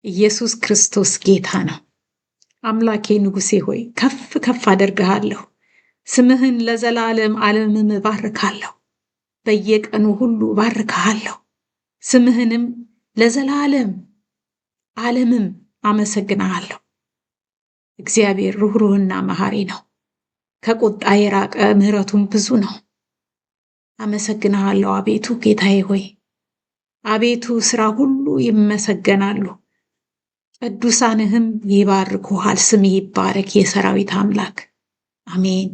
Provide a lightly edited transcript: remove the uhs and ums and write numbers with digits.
ኢየሱስ ክርስቶስ ጌታ ነው። አምላኬ ንጉሴ ሆይ ከፍ ከፍ አደርግሃለሁ። ስምህን ለዘላለም ዓለምም እባርካለሁ። በየቀኑ ሁሉ እባርክሃለሁ። ስምህንም ለዘላለም ዓለምም አመሰግናለሁ። እግዚአብሔር ርኅሩህና መሐሪ ነው። ከቁጣ የራቀ ምሕረቱም ብዙ ነው። አመሰግናለሁ አቤቱ ጌታዬ ሆይ። አቤቱ ሥራ ሁሉ ይመሰገናሉ፣ ቅዱሳንህም ይባርኩሃል። ስምህ ይባረክ የሰራዊት አምላክ አሜን።